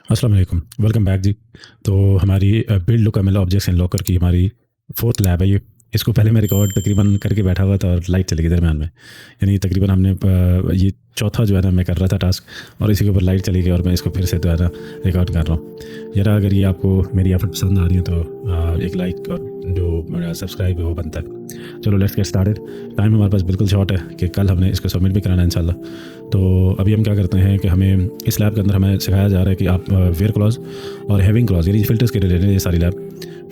अस्सलाम वालेकुम, welcome back जी। तो हमारी build look ML objects in locker की हमारी फोर्थ लैब है ये। इसको पहले मैं रिकॉर्ड तकरीबन करके बैठा हुआ था और लाइट चली गई दरम्यान में। यानी तकरीबन हमने ये चौथा जो है ना मैं कर रहा था टास्क, और इसी के ऊपर लाइट चली गई और मैं इसको फिर से जो है ना रिकॉर्ड कर रहा हूँ। यार अगर ये आपको मेरी एफर्ट पसंद आ रही है तो एक लाइक और जो मेरा सब्सक्राइब है वो बनता है। चलो लेट्स गेट स्टार्टेड। टाइम हमारे पास बिल्कुल शॉर्ट है कि कल हमने इसको सबमिट भी कराना है इंशाल्लाह। तो अभी हम क्या करते हैं कि हमें इस लैब के अंदर हमें सिखाया जा रहा है कि आप वेयर क्लॉज और हैविंग क्लॉज यानी फिल्टर्स के रिलेटेड ये सारी लैब,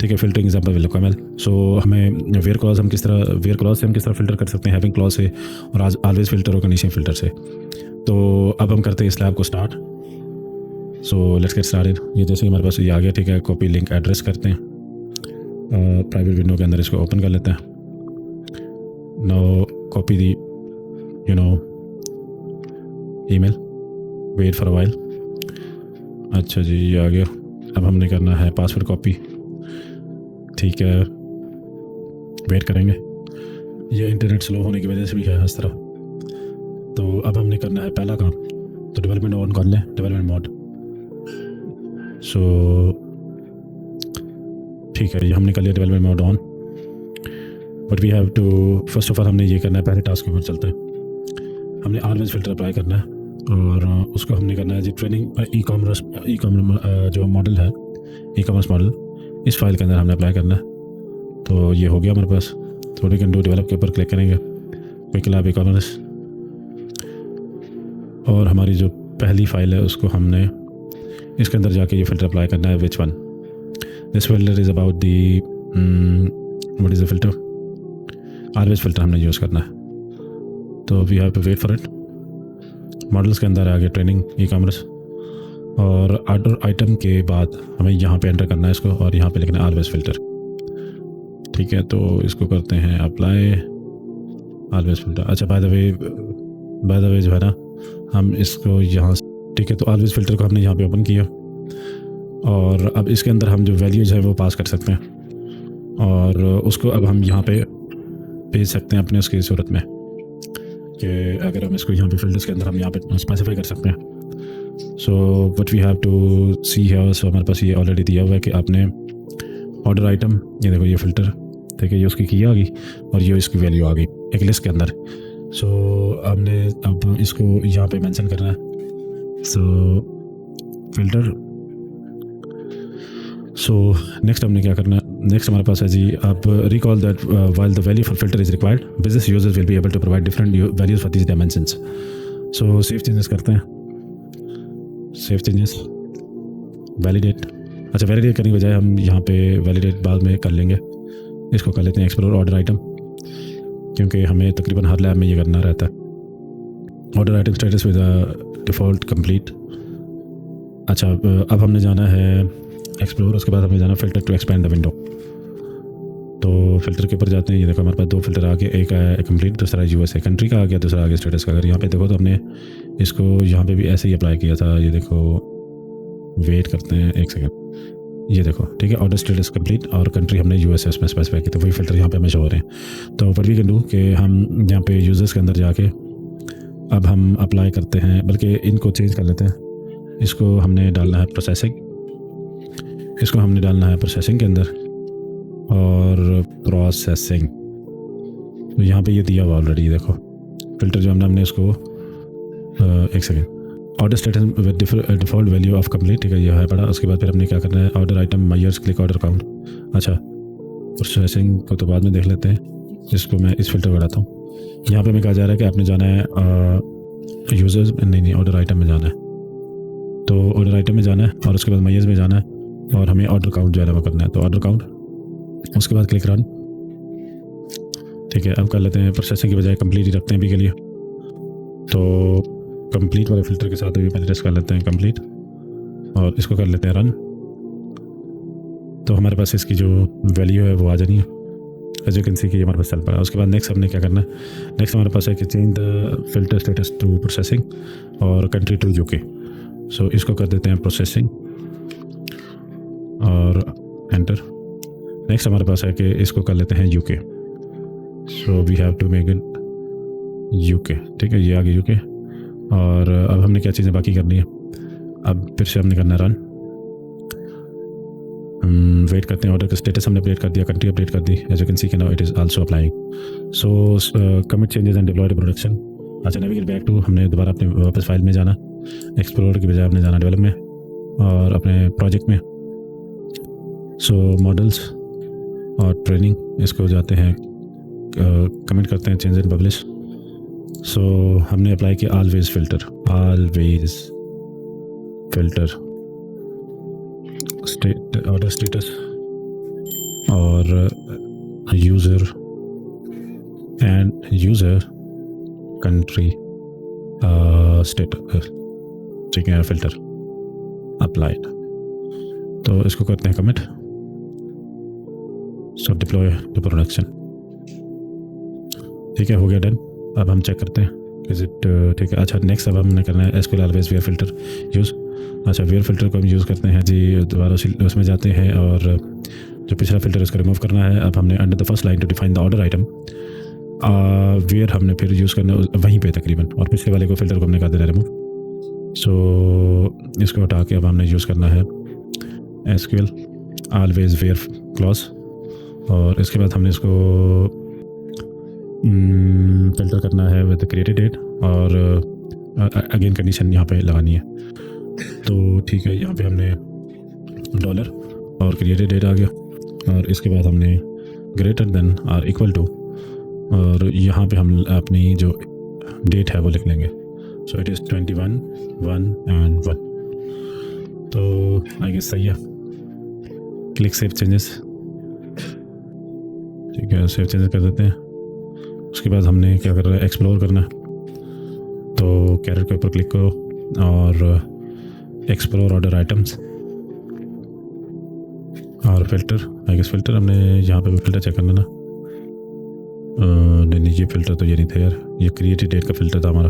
ठीक है। फिल्टरिंग एग्जाम्पल विल कमल। सो हमें वेयर क्लॉज से हम किस तरह फिल्टर कर सकते हैं, हैविंग क्लॉज से, और आज ऑलवेज फिल्टर और कंडीशन फिल्टर से। तो अब हम करते हैं इस लैब को start. So let's get started. ये जैसे हमारे पास ये आ गया, ठीक है। कॉपी लिंक एड्रेस करते हैं, प्राइवेट विंडो के अंदर इसको ओपन कर लेते हैं। Now copy the email, wait for a while. अच्छा जी, ये आ गया। अब हमने करना है पासवर्ड कॉपी, ठीक है। वेट करेंगे, ये इंटरनेट स्लो होने की वजह से भी है इस तरह। तो अब हमने करना है पहला काम, तो डेवलपमेंट ऑन कर लें, डेवलपमेंट मोड। सो ठीक है, ये हमने कर लिया development mode on. But we have to first of all हमने ये करना है, पहले टास्क के ऊपर चलते हैं। हमने ऑलवेज फिल्टर अप्लाई करना है और उसको हमने करना है जी ट्रेनिंग ई कॉमर्स जो मॉडल है, ई कॉमर्स मॉडल, इस फाइल के अंदर हमने अप्लाई करना है। तो ये हो गया हमारे पास। तो वी कैन डू डेवलप के ऊपर क्लिक करेंगे, क्विक लैब ई कॉमर्स, और हमारी जो पहली फाइल है उसको हमने इसके अंदर जाके ये फिल्टर अप्लाई करना है। Which one? This filter is about the what is the filter? Always filter हमने यूज़ करना है। तो we have to wait for it. Models के अंदर आ गया ट्रेनिंग ई कॉमर्स, और ऑर्डर आइटम के बाद हमें यहाँ पे एंटर करना है इसको, और यहाँ पे लिखना है ऑलवेज फिल्टर, ठीक है। तो इसको करते हैं अप्लाई ऑलवेज फिल्टर। अच्छा, बाय द वे जो है ना, हम इसको यहाँ, ठीक है। तो ऑलवेज फिल्टर को हमने यहाँ पे ओपन किया, और अब इसके अंदर हम जो वैल्यूज है वो पास कर सकते हैं, और उसको अब हम यहाँ पे भेज सकते हैं अपने उसकी सूरत में, कि अगर हम इसको यहाँ पे फिल्टर्स के अंदर हम यहाँ पे स्पेसिफाई कर सकते हैं। So what we have to see है, सो हमारे पास ये ऑलरेडी दिया हुआ है कि आपने ऑर्डर आइटम, ये देखो ये फिल्टर, ठीक है, ये उसकी की आ गई और ये इसकी वैल्यू आ गई एक लिस्ट के अंदर। सो हमने अब इसको यहाँ पे मेंशन करना है। सो फिल्टर। सो नेक्स्ट हमने क्या करना है, नेक्स्ट हमारे पास है जी, आप recall that while the value for filter is required, business users will be able to provide different values for these dimensions. So save changes करते हैं, सेव चेंजेस, वैलिडेट। अच्छा, वैलिडेट करने के बजाय हम यहाँ पे वैलिडेट बाद में कर लेंगे, इसको कर लेते हैं एक्सप्लोर ऑर्डर आइटम, क्योंकि हमें तकरीबन हर लैब में ये करना रहता है। Order item status with default complete. अच्छा, अब हमने जाना है एक्सप्लोर, उसके बाद हमें जाना filter to expand the window. तो फिल्टर के ऊपर जाते हैं, ये देखो हमारे पास दो फिल्टर आ गए, एक है कंप्लीट, दूसरा यूएसए कंट्री का आ गया, दूसरा आ गया स्टेटस का। अगर यहाँ पे देखो तो हमने इसको यहाँ पे भी ऐसे ही अप्लाई किया था। ये देखो, वेट करते हैं एक सेकंड, ये देखो, ठीक है। ऑर्डर स्टेटस कंप्लीट और कंट्री हमने यूएसए में स्पेसिफाई की, तो वही फिल्टर यहाँ पे हमें शो हो रहे हैं। तो व्हाट वी कैन डू कि हम यहाँ पे यूजर्स के अंदर जाके अब हम अप्लाई करते हैं, बल्कि इनको चेंज कर लेते हैं। इसको हमने डालना है प्रोसेसिंग, इसको हमने डालना है प्रोसेसिंग के अंदर, और प्रोसेसिंग तो यहाँ पे ये दिया हुआ ऑलरेडी, देखो फिल्टर जो हमने इसको एक second, order status with default value of complete, ठीक है, ये है पड़ा। उसके बाद फिर हमने क्या करना है, order item measures click order count. अच्छा, प्रोसेसिंग को तो बाद में देख लेते हैं, इसको मैं इस फिल्टर बढ़ाता हूँ। यहाँ पे हमें कहा जा रहा है कि आपने जाना है यूजर्स, नहीं ऑर्डर आइटम में जाना है। तो ऑर्डर आइटम में जाना है और उसके बाद मायर्स में जाना है, और हमें ऑर्डर काउंट जो है वो करना है। तो ऑर्डर काउंट, उसके बाद क्लिक रन, ठीक है। अब कर लेते हैं प्रोसेसिंग की बजाय कंप्लीट ही रखते हैं अभी के लिए। तो कंप्लीट वाले फिल्टर के साथ अभी पहले टेस्ट कर लेते हैं कंप्लीट, और इसको कर लेते हैं रन। तो हमारे पास इसकी जो वैल्यू है वो आ जानी है, एज यू कैन सी कि हमारे पास चल पड़ा। उसके बाद नेक्स्ट हमने क्या करना है, नेक्स्ट हमारे पास है कि change the filter status to processing और कंट्री टू यूके। सो इसको कर देते हैं प्रोसेसिंग और एंटर। नेक्स्ट हमारे पास है कि इसको कर लेते हैं UK. So we have to make it UK, ठीक है, ये आ गया यूके। और अब हमने क्या चीज़ें बाकी करनी है, अब फिर से हमने करना है रन। वेट करते हैं, ऑर्डर का स्टेटस हमने अपडेट कर दिया, कंट्री अपडेट कर दी, एज यू कैन सी कि now it is also applying. So commit changes and deploy to production. अच्छा, नेविगेट बैक टू, हमने दोबारा अपने वापस फाइल में जाना, एक्सप्लोर की बजाय हमने जाना डेवलप में और अपने प्रोजेक्ट में। सो मॉडल्स और ट्रेनिंग, इसको जाते हैं, कमेंट करते हैं चेंज एंड पब्लिश। सो हमने अप्लाई किया always filter, always filter, order status और user and user country status, ठीक है, फ़िल्टर अप्लाइड। तो इसको करते हैं commit. So deploy to production, ठीक है, हो गया डन। अब हम चेक करते हैं इज इट ठीक है। अच्छा, नेक्स्ट अब हमने करना है SQL always wear filter use. अच्छा, वेयर फ़िल्टर को हम यूज़ करते हैं जी, दोबारा उसमें जाते हैं और जो पिछला फ़िल्टर उसको रिमूव करना है। अब हमने under the first line to define the order item where हमने फिर यूज़ करना है वहीं पे तकरीबन, और पिछले वाले को फ़िल्टर को हमने कर देना रिमूव। सो इसको हटा के अब हमने यूज़ करना है एसक्यूएल ऑलवेज वेयर क्लॉज, और इसके बाद हमने इसको फ़िल्टर करना है विद क्रिएटेड डेट, और अगेन कंडीशन यहाँ पे लगानी है। तो ठीक है, यहाँ पे हमने डॉलर और क्रिएटेड डेट आ गया, और इसके बाद हमने ग्रेटर देन और इक्वल टू, और यहाँ पे हम अपनी जो डेट है वो लिख लेंगे। So it is 21, 1 and 1। तो आई गेस सही है। क्लिक सेव चेंजेस, ठीक है, सेव चेंजेस कर देते हैं। उसके बाद हमने क्या करना है, एक्सप्लोर करना है। तो कैरेट के ऊपर क्लिक करो और एक्सप्लोर ऑर्डर आइटम्स और फ़िल्टर, आई गेस फ़िल्टर हमने यहाँ पे भी फ़िल्टर चेक करना ना। नहीं, ये फ़िल्टर तो ये नहीं था यार, ये क्रिएटेड डेट का फ़िल्टर था हमारा।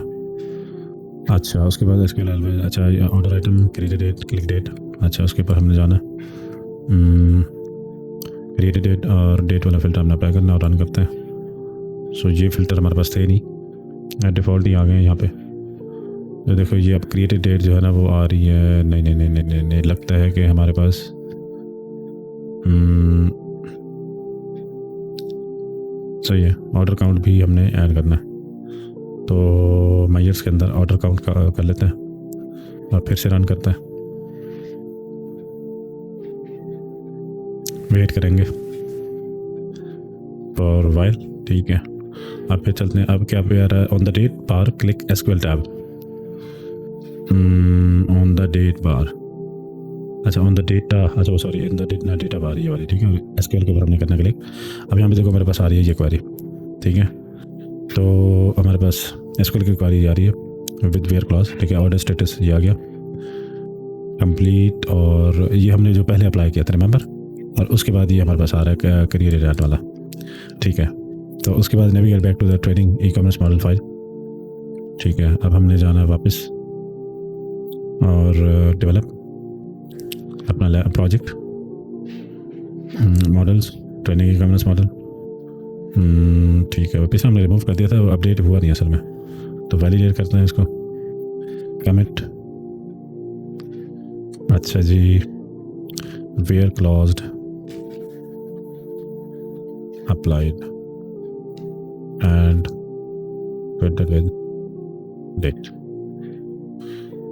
अच्छा, उसके बाद इसके अलावा अच्छा order item, created date, click date. अच्छा, उसके ऊपर हमने जाना क्रिएटेड डेट और डेट वाला फ़िल्टर हमने अप्लाई करना और रन करते हैं। सो ये फ़िल्टर हमारे पास थे नहीं, डिफ़ॉल्ट ही आ गए हैं यहाँ पे। तो देखो ये अब क्रिएटेड डेट जो है ना वो आ रही है। नहीं नहीं नहीं नहीं नहीं, नहीं लगता है कि हमारे पास सही है। ऑर्डर काउंट भी हमने ऐड करना है, तो मायर्स के अंदर ऑर्डर काउंट कर लेते हैं और फिर से रन करते हैं, वेट करेंगे फॉर वाइल, ठीक है। अब फिर चलते हैं, अब क्या पे आ रहा है, on the date bar click SQL tab, on the date bar, अच्छा ऑन द डेटा, अच्छा sorry in the data bar ये वाली, ठीक है, एसक्यूएल के ऊपर हमने करना क्लिक। अब यहाँ पे देखो मेरे पास आ रही है ये क्वेरी, ठीक है। तो हमारे पास एसक्यूएल की क्वेरी आ रही है विद वेयर क्लॉज, ठीक है, ऑर्डर स्टेटस ये आ गया कंप्लीट, और ये हमने जो पहले अप्लाई किया था रिमेंबर, और उसके बाद ये हमारे पास आ रहा है करियर डेट वाला, ठीक है। तो उसके बाद navigate back to the trading e commerce model file, ठीक है। अब हमने जाना वापस और डेवलप अपना project, models, training e commerce model, ठीक है। वापस हमने रिमूव कर दिया था, वो अपडेट हुआ नहीं असल में, तो वैलिडेट करते हैं इसको, कमिट। अच्छा जी, where clause applied and filtered with date,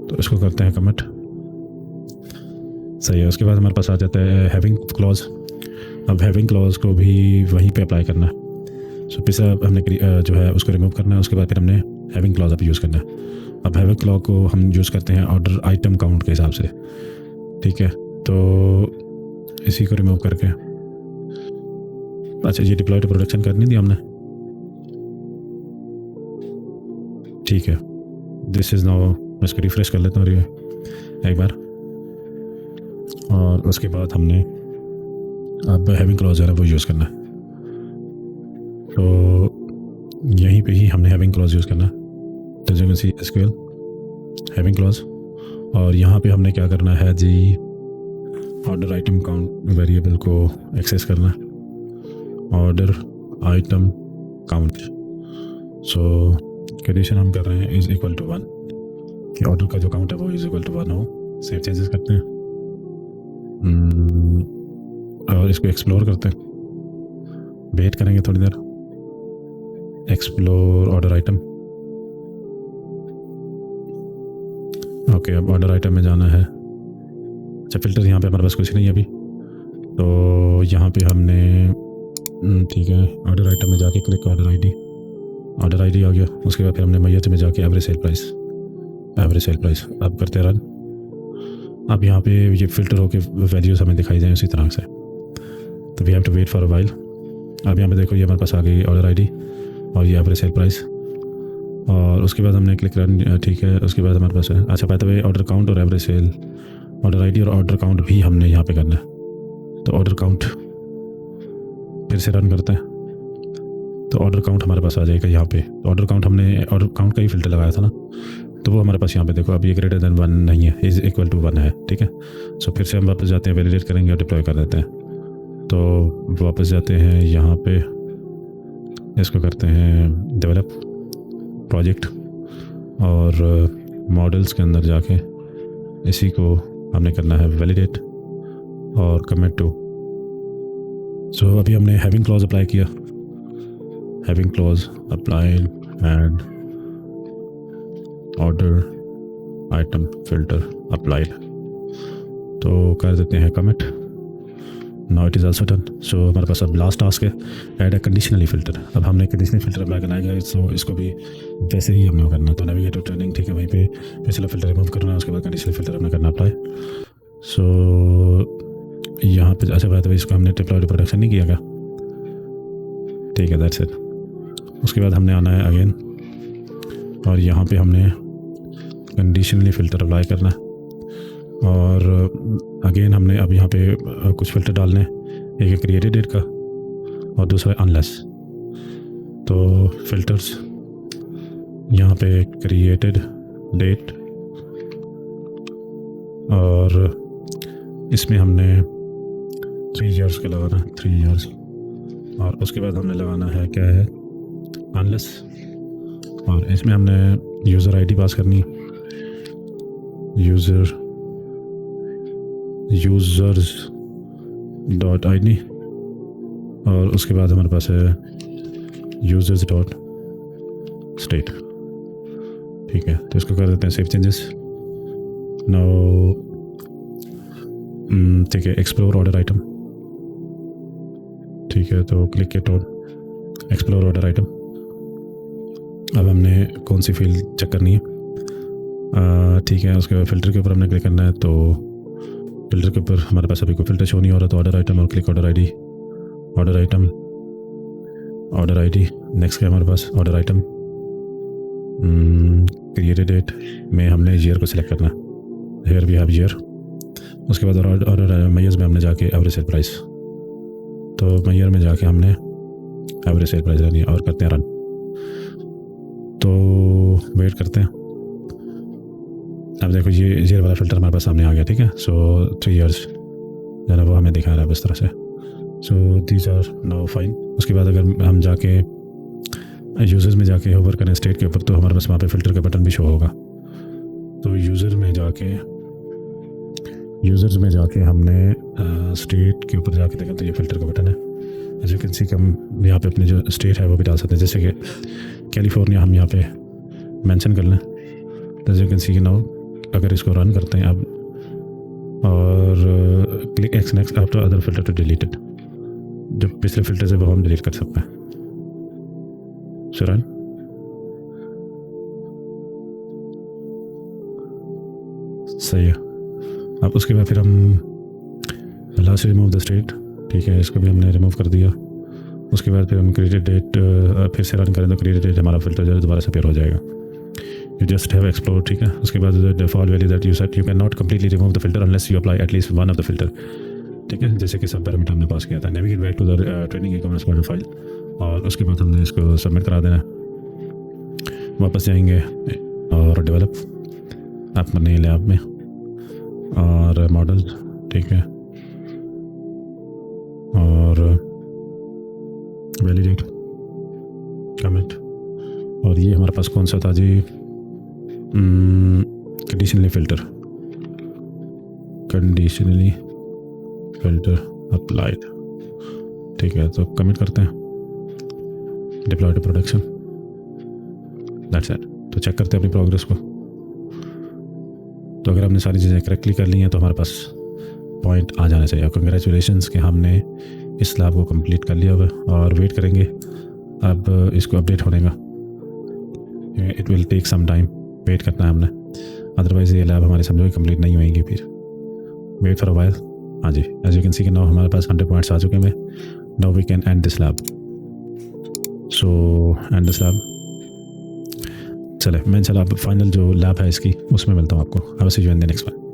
तो इसको करते हैं कमिट, सही है। उसके बाद हमारे पास आ जाता है हैविंग क्लॉज। अब हैविंग क्लॉज को भी वहीं पे अप्लाई करना है। सो पिछला हमने जो है उसको रिमूव करना है, उसके बाद फिर हमने हैविंग क्लॉज अब यूज़ करना है। अब हैविंग क्लॉज को हम यूज़ करते हैं ऑर्डर आइटम काउंट के हिसाब से, ठीक है। तो इसी को रिमूव करके, अच्छा ये डिप्लॉय टू प्रोडक्शन करनी थी हमने, ठीक है। दिस इज़ नाउ, मैं इसको रिफ्रेश कर लेता हूँ एक बार, और उसके बाद हमने अब हैविंग क्लॉज है ना वो यूज़ करना है। तो यहीं पे ही हमने हैविंग क्लॉज यूज़ करना है, तो जो सी एसक्यूएल हैविंग क्लॉज, और यहाँ पे हमने क्या करना है जी, ऑर्डर आइटम काउंट वेरिएबल को एक्सेस करना है, ऑर्डर आइटम काउंट। सो कंडीशन हम कर रहे हैं इज़ इक्वल टू 1, कि ऑर्डर का जो काउंट है वो इज़ इक्वल टू 1 हो। सेव चेंजेस करते हैं, और इसको एक्सप्लोर करते हैं, वेट करेंगे थोड़ी देर। Explore order item. ओके, अब ऑर्डर आइटम में जाना है। अच्छा, फ़िल्टर यहाँ पे हमारे पास कुछ नहीं है अभी, तो यहाँ पे हमने ठीक है, ऑर्डर आइटम में जाके क्लिक ऑर्डर आईडी आ गया। उसके बाद फिर हमने मैयर्स में जाके एवरेज सेल प्राइस अब करते रन। अब यहाँ पे ये फ़िल्टर होके वैल्यूज़ हमें दिखाई जाए उसी तरह से, तो we have to wait for a while. अब यहाँ पे देखो, ये हमारे पास आ गई ऑर्डर आईडी और ये एवरेज सेल प्राइस, और उसके बाद हमने क्लिक रन। ठीक है, उसके बाद हमारे पास है, अच्छा by the way, order count और एवरेज सेल, ऑर्डर आईडी और ऑर्डर काउंट भी हमने यहाँ पे करना है। तो ऑर्डर काउंट फिर से रन करते हैं, तो ऑर्डर काउंट हमारे पास आ जाएगा यहाँ पे। ऑर्डर काउंट हमने ऑर्डर काउंट का ही फ़िल्टर लगाया था ना, तो वो हमारे पास यहाँ पे देखो अब ये ग्रेटर देन 1 नहीं है, इज़ इक्वल टू 1 है। ठीक है, सो फिर से हम वापस जाते हैं, वैलिडेट करेंगे और डिप्लॉय कर देते हैं। तो वापस जाते हैं यहाँ पे, इसको करते हैं डेवलप प्रोजेक्ट, और मॉडल्स के अंदर जाके इसी को हमने करना है वैलिडेट और कमिट टू। सो अभी हमने हैविंग क्लॉज अप्लाई किया, having clause applied and order item filter applied, तो कर देते हैं commit. Now it is also done. So हमारे पास अब लास्ट टास्क है, ऐड अ कंडीशनली फ़िल्टर। अब हमने कंडीशनली फ़िल्टर अप्लाई करना है, सो इसको भी वैसे ही हमने करना है। तो नेविगेट टू ट्रेनिंग, ठीक है, वहीं पे पिछला फ़िल्टर रिमूव करना है, उसके बाद कंडीशनली फ़िल्टर हमने करना अप्लाई। सो यहाँ पे अच्छा बात है, इसको हमने डिप्लॉय टू प्रोडक्शन नहीं किया क्या? ठीक है, दैट्स इट। उसके बाद हमने आना है अगेन, और यहाँ पे हमने कंडीशनली फ़िल्टर अप्लाई करना है, और अगेन हमने अब यहाँ पे कुछ फ़िल्टर डालने हैं। एक है क्रिएटेड डेट का और दूसरा है अनलेस। तो फ़िल्टर्स यहाँ पे क्रिएटेड डेट, और इसमें हमने 3 इयर्स का लगाना है, 3 इयर्स, और उसके बाद हमने लगाना है क्या है, अनलेस, और इसमें हमने यूज़र आईडी पास करनी है, यूज़र्स डॉट ID, और उसके बाद हमारे पास है यूज़र्स डॉट स्टेट। ठीक है, तो इसको कर देते हैं सेव चेंजेस। नाउ ठीक है, एक्सप्लोर ऑर्डर आइटम। ठीक है, तो click it on explore order item. अब हमने कौन सी फील्ड चेक करनी है, ठीक है, उसके बाद फ़िल्टर के ऊपर हमने क्लिक करना है। तो फ़िल्टर के ऊपर हमारे पास अभी कोई फ़िल्टर शो नहीं हो रहा, तो ऑर्डर आइटम और click order ID, order item, order ID. Next है हमारे पास ऑर्डर आइटम, क्रिएटेड डेट में हमने ईयर को सिलेक्ट करना है, हियर वी हैव ईयर। उसके बाद ऑर्डर मैयर्स में हमने जाके एवरेज सेल प्राइस, तो मैयर में जाके हमने एवरेज सेल प्राइस लेनी है और करते हैं रन। तो वेट करते हैं। अब देखो, ये वाला फ़िल्टर हमारे पास सामने आ गया। ठीक है, सो 3 इयर्स जो है वो हमें दिखा रहा है इस तरह से। So these are now fine. उसके बाद अगर हम जाके यूज़र्स में जाके होवर करें स्टेट के ऊपर, तो हमारे पास वहाँ पे फ़िल्टर का बटन भी शो होगा। तो यूज़र्स में जाके हमने स्टेट के ऊपर जाके देखा, तो ये फ़िल्टर का बटन है। एज यू कैन सी, हम यहाँ पे अपने जो स्टेट है वो भी डाल सकते हैं, जैसे कि कैलिफोर्निया हम यहाँ पे मेंशन कर लें। As you can see now, अगर इसको रन करते हैं अब, और click x next after other filter to deleted, जो पिछले फ़िल्टर से वो हम डिलीट कर सकते हैं। सो रन। सही है। अब उसके बाद फिर हम लास्ट रिमूव द स्टेट। ठीक है, इसको भी हमने रिमूव कर दिया। उसके बाद फिर हम क्रिएटेड डेट फिर से रन करें, तो क्रिएटेड डेट हमारा फिल्टर जो दोबारा से पेयर हो जाएगा। You just have explore। ठीक है, उसके बाद default value that you set, you cannot completely remove the filter unless you apply at least one of the filter। ठीक है, जैसे कि सब पैरामीटर हमने पास किया था। Navigate back to the training e-commerce model file, और उसके बाद हमने इसको सबमिट करा देना। वापस जाएंगे और डेवलप अपने लैब में, और मॉडल, ठीक है, और वैलिडेट, कमिट, और ये हमारे पास कौन सा था जी, कंडीशनली फ़िल्टर अप्लाइड, ठीक है, तो कमिट करते हैं, deploy to production, that's it. तो चेक करते हैं अपनी प्रोग्रेस को। तो अगर हमने सारी चीज़ें करेक्टली कर ली हैं तो हमारे पास पॉइंट आ जाना चाहिए। कंग्रेचुलेशंस कि हमने इस लैब को कंप्लीट कर लिया हुआ है, और वेट करेंगे अब इसको अपडेट होने का। It will take some time, wait करना है हमने, अदरवाइज़ ये लैब हमारी समझो कंप्लीट नहीं होएंगी फिर। Wait for a while. हाँ जी, एज यू कैन सी कि नाउ हमारे पास 100 पॉइंट्स आ चुके हैं। Now we can end this lab. So end this lab. चले मैं इंशाल्लाह अब फाइनल जो लैब है इसकी उसमें मिलता हूँ आपको। I will see you in the next one.